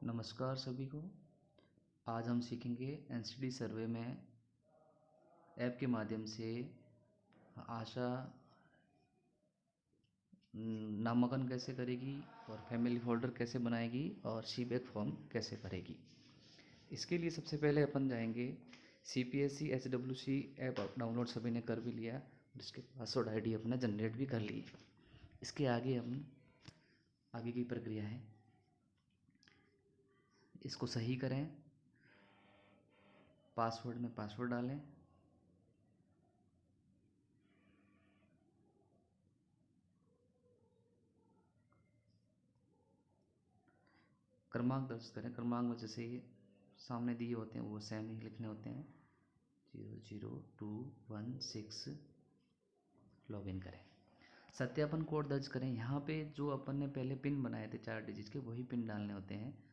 नमस्कार सभी को। आज हम सीखेंगे एनसीडी सर्वे में ऐप के माध्यम से आशा नामांकन कैसे करेगी और फैमिली फोल्डर कैसे बनाएगी और सीबैक फॉर्म कैसे भरेगी। इसके लिए सबसे पहले अपन जाएंगे CPSC HWC ऐप डाउनलोड सभी ने कर भी लिया और इसके पासवर्ड आईडी अपना जनरेट भी कर ली। इसके आगे हम आगे की प्रक्रिया है, इसको सही करें, पासवर्ड में पासवर्ड डालें, क्रमांक दर्ज करें। क्रमांक जैसे ही सामने दिए होते हैं वो सेम ही लिखने होते हैं। 00216 लॉगिन करें। सत्यापन कोड दर्ज करें। यहाँ पे जो अपन ने पहले पिन बनाए थे 4 डिजिट के, वही पिन डालने होते हैं।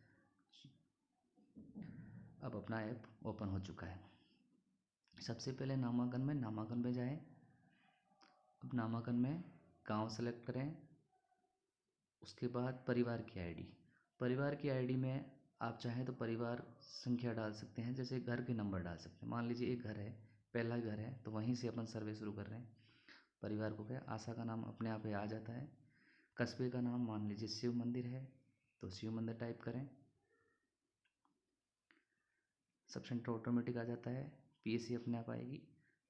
अब अपना ऐप ओपन हो चुका है। सबसे पहले नामांकन में जाएं। अब नामांकन में गांव सेलेक्ट करें। उसके बाद परिवार की आईडी में आप चाहें तो परिवार संख्या डाल सकते हैं, जैसे घर के नंबर डाल सकते हैं। मान लीजिए एक घर है, पहला घर है, तो वहीं से अपन सर्वे शुरू कर रहे हैं। परिवार को क्या, आशा का नाम अपने आप ही आ जाता है। कस्बे का नाम मान लीजिए शिव मंदिर है, तो शिव मंदिर टाइप करें। सब सेंटर ऑटोमेटिक आ जाता है। PSC अपने आप आएगी।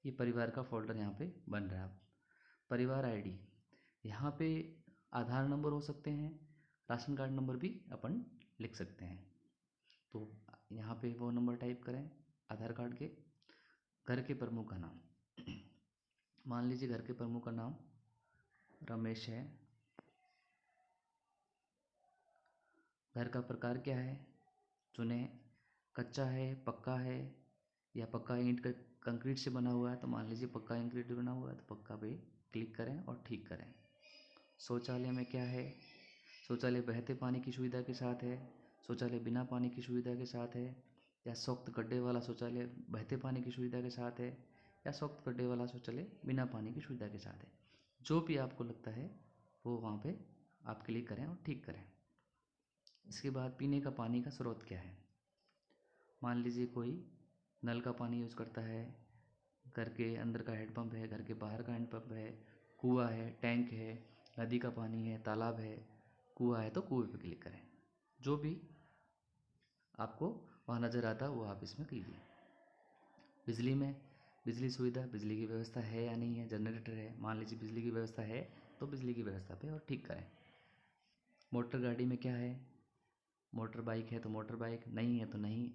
ये परिवार का फोल्डर यहाँ पे बन रहा है। परिवार आईडी, यहाँ पे आधार नंबर हो सकते हैं, राशन कार्ड नंबर भी अपन लिख सकते हैं। तो यहाँ पे वो नंबर टाइप करें आधार कार्ड के। घर के प्रमुख का नाम, मान लीजिए घर के प्रमुख का नाम रमेश है। घर का प्रकार क्या है चुनें, कच्चा है, पक्का है, या पक्का ईंट का कंक्रीट से बना हुआ है, तो मान लीजिए पक्का इंक्रीट बना हुआ है तो पक्का पे क्लिक करें और ठीक करें। शौचालय में क्या है, शौचालय बहते पानी की सुविधा के साथ है, शौचालय बिना पानी की सुविधा के साथ है, या सख्त गड्ढे वाला शौचालय बहते पानी की सुविधा के साथ है, या सख्त गड्ढे वाला शौचालय बिना पानी की सुविधा के साथ है। जो भी आपको लगता है वो वहाँ पे आप क्लिक करें और ठीक करें। इसके बाद पीने का पानी का स्रोत क्या है, मान लीजिए कोई नल का पानी यूज़ करता है, घर के अंदर का हैंडपम्प है, घर के बाहर का हैंडपम्प है, कुआं है, टैंक है, नदी का पानी है, तालाब है, कुआं है तो कुएं पे क्लिक करें। जो भी आपको वहाँ नज़र आता है वो आप इसमें कीजिए। बिजली में बिजली सुविधा, बिजली की व्यवस्था है या नहीं है, जनरेटर है, मान लीजिए बिजली की व्यवस्था है तो बिजली की व्यवस्था पे और ठीक करें। मोटर गाड़ी में क्या है, मोटर बाइक है तो मोटर बाइक, नहीं है तो नहीं,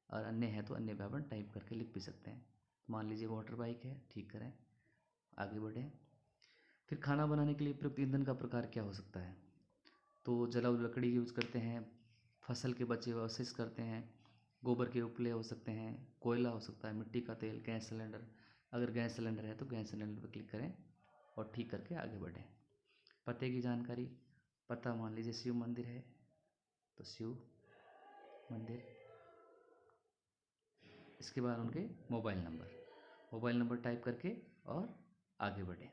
और अन्य है तो अन्य भी अपन टाइप करके लिख भी सकते हैं। मान लीजिए मोटर बाइक है, ठीक करें, आगे बढ़ें। फिर खाना बनाने के लिए प्रयुक्त ईंधन का प्रकार क्या हो सकता है, तो जलाऊ लकड़ी यूज़ करते हैं, फसल के बचे हुए अवशेष करते हैं, गोबर के उपले हो सकते हैं, कोयला हो सकता है, मिट्टी का तेल, गैस सिलेंडर। अगर गैस सिलेंडर है तो गैस सिलेंडर पर क्लिक करें और ठीक करके आगे बढ़ें। पते की जानकारी, पता मान लीजिए शिव मंदिर है तो शिव मंदिर। इसके बाद उनके मोबाइल नंबर टाइप करके और आगे बढ़ें।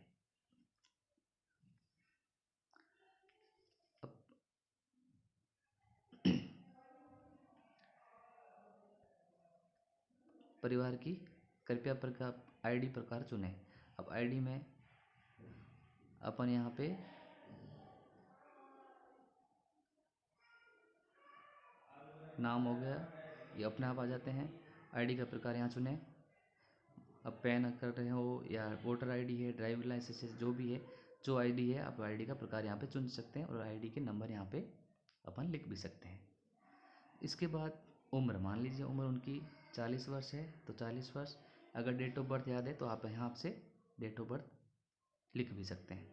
अब परिवार की कृपया प्रकार आईडी प्रकार चुनें। अब आईडी में अपन यहाँ पे नाम हो गया, ये अपने आप आ जाते हैं। आईडी का प्रकार यहाँ चुनें। अब पैन कर रहे हो या वोटर आईडी है, ड्राइविंग लाइसेंस है, जो भी है, जो आईडी है आप आईडी का प्रकार यहाँ पे चुन सकते हैं और आईडी के नंबर यहाँ पे अपन लिख भी सकते हैं। इसके बाद उम्र, मान लीजिए उम्र उनकी 40 वर्ष है तो 40 वर्ष। अगर डेट ऑफ बर्थ याद है तो आप यहाँ से डेट ऑफ बर्थ लिख भी सकते हैं।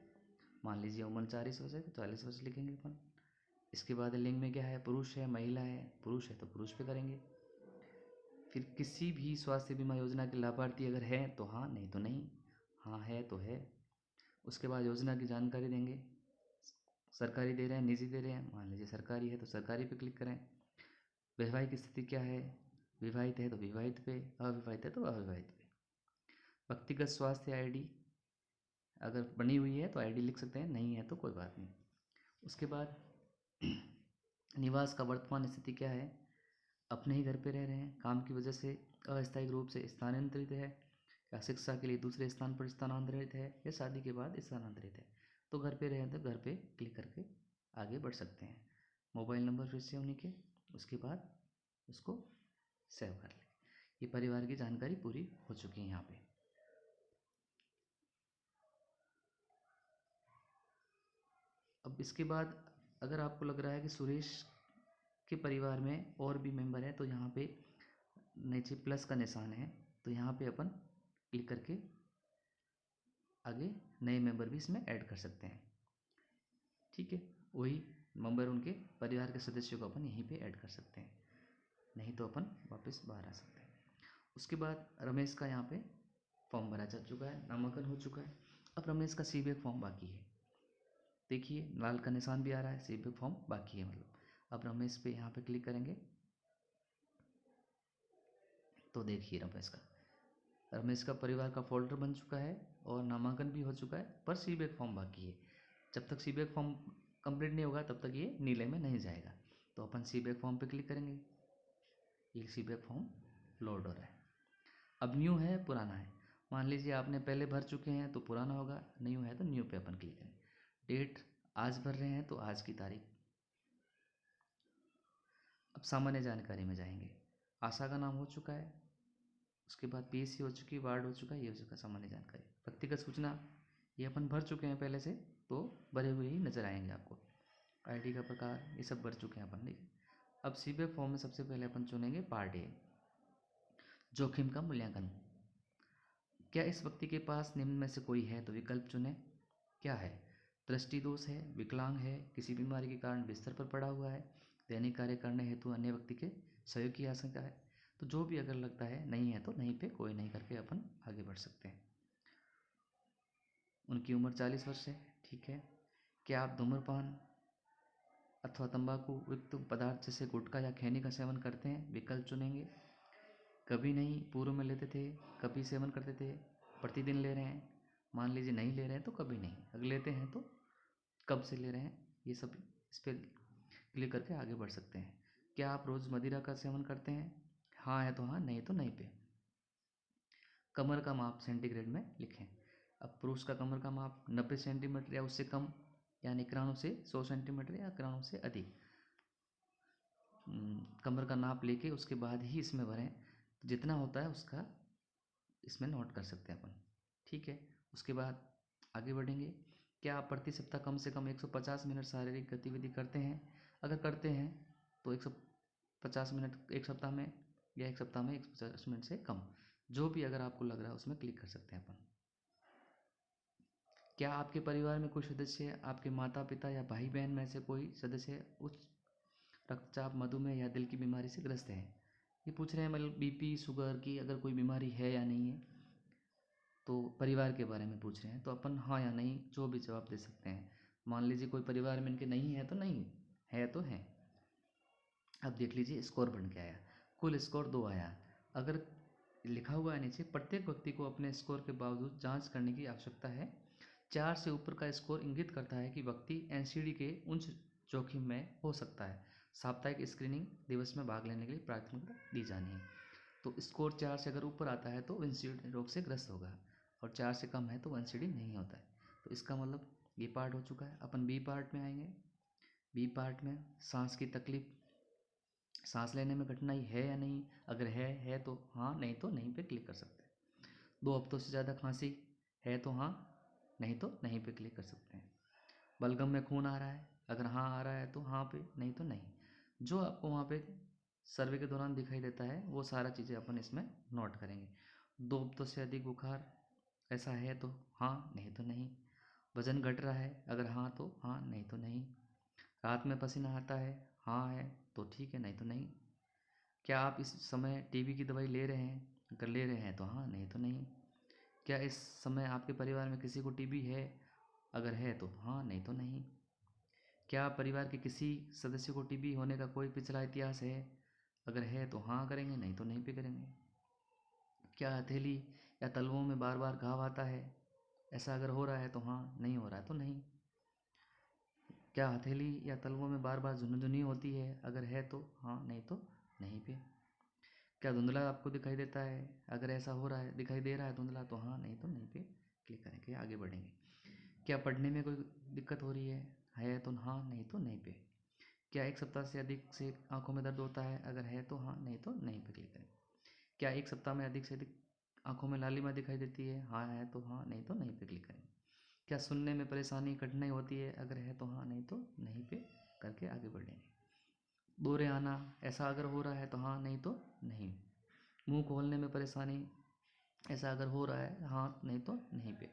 मान लीजिए उम्र 40 वर्ष है तो 40 वर्ष लिखेंगे अपन। इसके बाद लिंग में क्या है, पुरुष है महिला है, पुरुष है तो पुरुष पे करेंगे। फिर किसी भी स्वास्थ्य बीमा योजना के लाभार्थी अगर है तो हाँ, नहीं तो नहीं, हाँ है तो है। उसके बाद योजना की जानकारी देंगे, सरकारी दे रहे हैं, निजी दे रहे हैं, मान लीजिए सरकारी है तो सरकारी पे क्लिक करें। वैवाहिक स्थिति क्या है, विवाहित है तो विवाहित पे, अविवाहित है तो अविवाहित पे। व्यक्तिगत स्वास्थ्य आईडी अगर बनी हुई है तो आईडी लिख सकते हैं, नहीं है तो कोई बात नहीं। उसके बाद निवास का वर्तमान स्थिति क्या है, अपने ही घर पे रह रहे हैं, काम की वजह से अस्थायी रूप से स्थानांतरित है, या शिक्षा के लिए दूसरे स्थान पर स्थानांतरित है, या शादी के बाद स्थानांतरित है। तो घर पे रहे तो घर पे क्लिक करके आगे बढ़ सकते हैं। मोबाइल नंबर फिर से उन्हीं के, उसके बाद उसको सेव कर लें। ये परिवार की जानकारी पूरी हो चुकी है यहाँ पे। अब इसके बाद अगर आपको लग रहा है कि सुरेश के परिवार में और भी मेंबर है, तो यहाँ पे नीचे प्लस का निशान है, तो यहाँ पे अपन क्लिक करके आगे नए मेंबर भी इसमें ऐड कर सकते हैं। ठीक है, वही मेंबर उनके परिवार के सदस्यों को अपन यहीं पे ऐड कर सकते हैं, नहीं तो अपन वापस बाहर आ सकते हैं। उसके बाद रमेश का यहाँ पे फॉर्म भरा जा चुका है, नामांकन हो चुका है। अब रमेश का सीबीएफ फॉर्म बाकी है। देखिए लाल का निशान भी आ रहा है, सीबीएफ फॉर्म बाकी है मतलब। अब रमेश पे यहाँ पे क्लिक करेंगे तो देखिए रमेश का परिवार का फोल्डर बन चुका है और नामांकन भी हो चुका है, पर सीबीएफ फॉर्म बाकी है। जब तक सीबीएफ फॉर्म कंप्लीट नहीं होगा तब तक ये नीले में नहीं जाएगा। तो अपन सीबीएफ फॉर्म पे क्लिक करेंगे, ये सीबीएफ फॉर्म लोड हो रहा है। अब न्यू है पुराना है, मान लीजिए आपने पहले भर चुके हैं तो पुराना होगा, न्यू है तो न्यू पे अपन क्लिक करें। डेट आज भर रहे हैं तो आज की तारीख। अब सामान्य जानकारी में जाएंगे, आशा का नाम हो चुका है, उसके बाद पीएससी हो चुकी, वार्ड हो चुका है, ये हो चुका सामान्य जानकारी। व्यक्तिगत सूचना ये अपन भर चुके हैं पहले से, तो भरे हुए ही नज़र आएंगे आपको। आईडी का प्रकार ये सब भर चुके हैं अपन। देखिए अब सीबीएफ फॉर्म में सबसे पहले अपन चुनेंगे पार्ट ए, जोखिम का मूल्यांकन। क्या इस व्यक्ति के पास निम्न में से कोई है, तो विकल्प चुनें। क्या है, दृष्टि दोष है, विकलांग है, किसी बीमारी के कारण बिस्तर पर पड़ा हुआ है, दैनिक कार्य करने हेतु अन्य व्यक्ति के सहयोग की आशंका है। तो जो भी अगर लगता है नहीं है तो नहीं पे कोई नहीं करके अपन आगे बढ़ सकते हैं। उनकी उम्र 40 वर्ष है, ठीक है। क्या आप धूम्रपान अथवा तंबाकू युक्त पदार्थ जैसे गुटखा या खैनी का सेवन करते हैं, विकल्प चुनेंगे। कभी नहीं, पूर्व में लेते थे, कभी सेवन करते थे, प्रतिदिन ले रहे हैं। मान लीजिए नहीं ले रहे हैं तो कभी नहीं, अगर लेते हैं तो कब से ले रहे हैं, ये सब इस पर क्लिक करके आगे बढ़ सकते हैं। क्या आप रोज़ मदिरा का सेवन करते हैं, हाँ है तो हाँ, नहीं तो नहीं पे। कमर का माप सेंटीग्रेड में लिखें। अब पुरुष का कमर का माप 90 सेंटीमीटर या उससे कम, यानी इक्यानों से 100 सेंटीमीटर या इक्यानों से अधिक कमर का नाप लेके उसके बाद ही इसमें भरें। तो जितना होता है उसका इसमें नोट कर सकते हैं अपन, ठीक है। उसके बाद आगे बढ़ेंगे। क्या आप प्रति सप्ताह कम से कम 150 मिनट शारीरिक गतिविधि करते हैं, अगर करते हैं तो 150 मिनट एक सप्ताह में, या एक सप्ताह में 150 मिनट से कम, जो भी अगर आपको लग रहा है उसमें क्लिक कर सकते हैं अपन। क्या आपके परिवार में कोई सदस्य, आपके माता पिता या भाई बहन में से कोई सदस्य उच्च रक्तचाप, मधुमेह या दिल की बीमारी से ग्रस्त है। ये पूछ रहे हैं मतलब बीपी शुगर की अगर कोई बीमारी है या नहीं है, तो परिवार के बारे में पूछ रहे हैं, तो अपन हाँ या नहीं जो भी जवाब दे सकते हैं। मान लीजिए कोई परिवार में इनके नहीं है तो नहीं है तो है। अब देख लीजिए स्कोर बन के आया, कुल स्कोर 2 आया। अगर लिखा हुआ है नीचे, प्रत्येक व्यक्ति को अपने स्कोर के बावजूद जांच करने की आवश्यकता है। 4 से ऊपर का स्कोर इंगित करता है कि व्यक्ति एनसीडी के उच्च जोखिम में हो सकता है। साप्ताहिक स्क्रीनिंग दिवस में भाग लेने के लिए प्राथमिकता दी जानी है। तो स्कोर 4 से अगर ऊपर आता है तो एनसीडी रोग से ग्रस्त होगा, और 4 से कम है तो एनसीडी नहीं होता है। तो इसका मतलब ये पार्ट हो चुका है। अपन बी पार्ट में आएंगे। बी पार्ट में सांस की तकलीफ, सांस लेने में कठिनाई है या नहीं, अगर है तो हाँ, नहीं तो नहीं पे क्लिक कर सकते हैं। 2 हफ्तों से ज़्यादा खांसी है तो हाँ, नहीं तो नहीं पे क्लिक कर सकते हैं। बलगम में खून आ रहा है, अगर हाँ आ रहा है तो हाँ पे, नहीं तो नहीं। जो आपको वहाँ पे सर्वे के दौरान दिखाई देता है वो सारा चीज़ें अपन इसमें नोट करेंगे। 2 हफ्तों से अधिक बुखार ऐसा है तो हाँ, नहीं तो नहीं। वजन घट रहा है, अगर हाँ तो हाँ, नहीं तो नहीं। रात में पसीना आता है, हाँ है तो ठीक है, नहीं तो नहीं। क्या आप इस समय टीबी की दवाई ले रहे हैं, अगर ले रहे हैं तो हाँ, नहीं तो नहीं। क्या इस समय आपके परिवार में किसी को टीबी है, अगर है तो हाँ, नहीं तो नहीं। क्या परिवार के किसी सदस्य को टीबी होने का कोई पिछला इतिहास है, अगर है तो हाँ करेंगे, नहीं तो नहीं पे करेंगे। क्या हथेली या तलवों में बार बार घाव आता है, ऐसा अगर हो रहा है तो हाँ, नहीं हो रहा है तो नहीं। क्या हथेली या तलवों में बार बार झुनझुनी होती है? अगर है तो हाँ, नहीं तो नहीं पे। क्या धुंधला आपको दिखाई देता है? अगर ऐसा हो रहा है, दिखाई दे रहा है धुंधला, तो हाँ, नहीं तो नहीं पे क्लिक करेंगे, आगे बढ़ेंगे। क्या पढ़ने में कोई दिक्कत हो रही है तो हाँ, नहीं तो नहीं पे। क्या एक सप्ताह से अधिक से आंखों में दर्द होता है? अगर है तो हाँ, नहीं तो नहीं पे क्लिक करें। क्या एक सप्ताह में अधिक से अधिक आंखों में लालिमा दिखाई देती है? हाँ है तो हाँ, नहीं तो नहीं पे क्लिक करें। क्या सुनने में परेशानी कठिनाई होती है? अगर है तो हाँ, नहीं तो नहीं पे करके आगे बढ़ेंगे। दौरे आना, ऐसा अगर हो रहा है तो हाँ, नहीं तो नहीं। मुंह खोलने में परेशानी, ऐसा अगर हो रहा है हाँ, नहीं तो नहीं पे।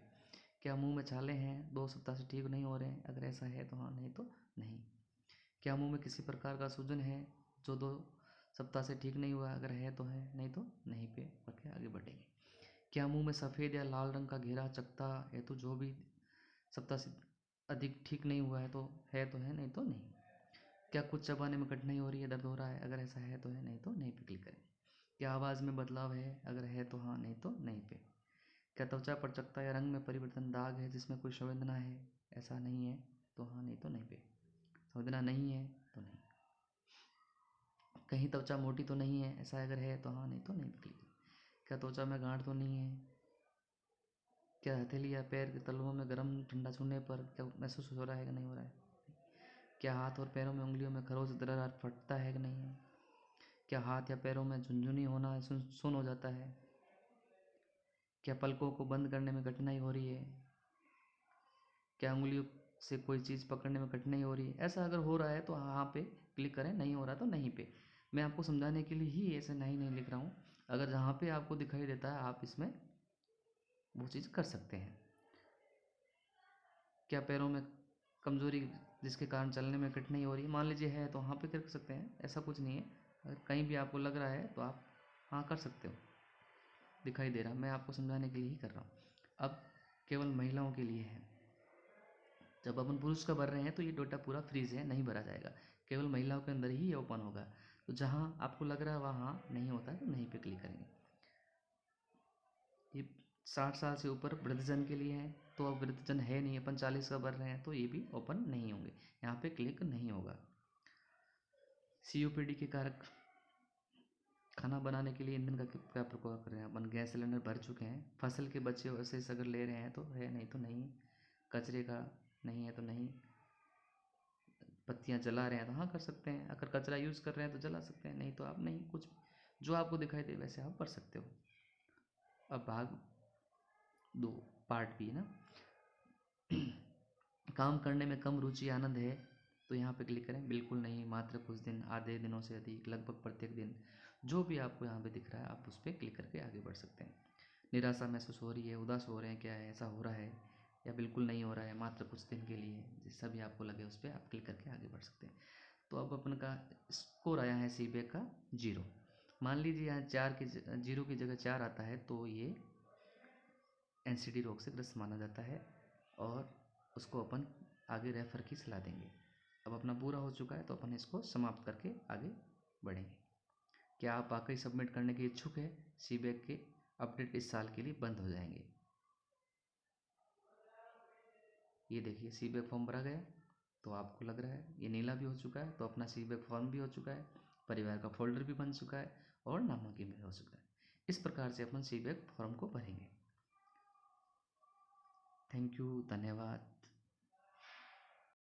क्या मुंह में छाले हैं, 2 सप्ताह से ठीक नहीं हो रहे हैं? अगर ऐसा है तो हाँ, नहीं तो नहीं। क्या मुंह में किसी प्रकार का सूजन है जो 2 सप्ताह से ठीक नहीं हुआ? अगर है तो है, नहीं तो नहीं पे करके आगे बढ़ेंगे। क्या मुंह में सफ़ेद या लाल रंग का घेरा चकता है तो जो भी सप्ताह से अधिक ठीक नहीं हुआ है तो है, नहीं तो नहीं। क्या कुछ चबाने में कठिनाई हो रही है, दर्द हो रहा है? अगर ऐसा है तो है, नहीं तो नहीं पे क्लिक करें। क्या आवाज़ में बदलाव है? अगर है तो हाँ, नहीं तो नहीं पे। क्या त्वचा पर चकत्ता या रंग में परिवर्तन, दाग है जिसमें कोई संवेदना है? ऐसा नहीं है तो हाँ, नहीं तो नहीं पे। संवेदना नहीं है तो नहीं। कहीं त्वचा मोटी तो नहीं है? ऐसा अगर है तो हाँ, नहीं तो नहीं पे क्लिक करें। क्या त्वचा में गांठ तो नहीं है? क्या हथेली या पैर के तलवों में गर्म ठंडा छूने पर क्या महसूस हो रहा है कि नहीं हो रहा है? क्या हाथ और पैरों में उंगलियों में खरोच दरार फटता है कि नहीं है? क्या हाथ या पैरों में झुनझुनी होना, सुन हो जाता है? क्या पलकों को बंद करने में कठिनाई हो रही है? क्या उंगलियों से कोई चीज़ पकड़ने में कठिनाई हो रही है? ऐसा अगर हो रहा है तो हाँ पे क्लिक करें, नहीं हो रहा तो नहीं पे। मैं आपको समझाने के लिए ही ऐसे नहीं लिख रहा हूँ। अगर जहाँ पे आपको दिखाई देता है आप इसमें वो चीज़ कर सकते हैं। क्या पैरों में कमज़ोरी जिसके कारण चलने में कठिनाई हो रही है, मान लीजिए है तो वहाँ पे कर सकते हैं, ऐसा कुछ नहीं है। अगर कहीं भी आपको लग रहा है तो आप हाँ कर सकते हो। दिखाई दे रहा, मैं आपको समझाने के लिए ही कर रहा हूँ। अब केवल महिलाओं के लिए है। जब अपन पुरुष का भर रहे हैं तो ये डेटा पूरा फ्रीज है, नहीं भरा जाएगा। केवल महिलाओं के अंदर ही ये ओपन होगा। तो जहाँ आपको लग रहा है वहाँ नहीं होता है तो नहीं पे क्लिक करेंगे। ये 60 साल से ऊपर वृद्धजन के लिए है, तो अब वृद्धजन है नहीं, अपन 40 का भर रहे हैं तो ये भी ओपन नहीं होंगे, यहाँ पे क्लिक नहीं होगा। COPD के कारक, खाना बनाने के लिए ईंधन का क्या प्रयोग कर रहे हैं अपन, गैस सिलेंडर भर चुके हैं, फसल के बचे अवशेष अगर ले रहे हैं तो है, नहीं तो नहीं। कचरे का नहीं है तो नहीं। पत्तियाँ जला रहे हैं तो हाँ कर सकते हैं। अगर कचरा यूज़ कर रहे हैं तो जला सकते हैं, नहीं तो आप नहीं। कुछ जो आपको दिखाई दे वैसे आप कर सकते हो। अब भाग 2 पार्ट बी ना। काम करने में कम रुचि आनंद है तो यहाँ पे क्लिक करें, बिल्कुल नहीं, मात्र कुछ दिन, आधे दिनों से अधिक, लगभग प्रत्येक दिन, जो भी आपको यहाँ पे दिख रहा है आप उस पर क्लिक करके आगे बढ़ सकते हैं। निराशा महसूस हो रही है, उदास हो रहे हैं, क्या है, ऐसा हो रहा है या बिल्कुल नहीं हो रहा है, मात्र कुछ दिन के लिए, जैसा भी आपको लगे उस पर आप क्लिक करके आगे बढ़ सकते हैं। तो अब अपन का स्कोर आया है CBA का 0। मान लीजिए यहाँ 4 की 0 की जगह 4 आता है तो ये NCD रोग से ग्रस्त माना जाता है और उसको अपन आगे रेफ़र की सलाह देंगे। अब अपना पूरा हो चुका है तो अपन इसको समाप्त करके आगे बढ़ेंगे। क्या आप वाकई सबमिट करने के इच्छुक है? CBA के अपडेट इस साल के लिए बंद हो जाएंगे। ये देखिए CBA फॉर्म भरा गया, तो आपको लग रहा है ये नीला भी हो चुका है, तो अपना CBA फॉर्म भी हो चुका है, परिवार का फोल्डर भी बन चुका है और नामांकन भी हो चुका है। इस प्रकार से अपन CBA फॉर्म को भरेंगे। थैंक यू, धन्यवाद।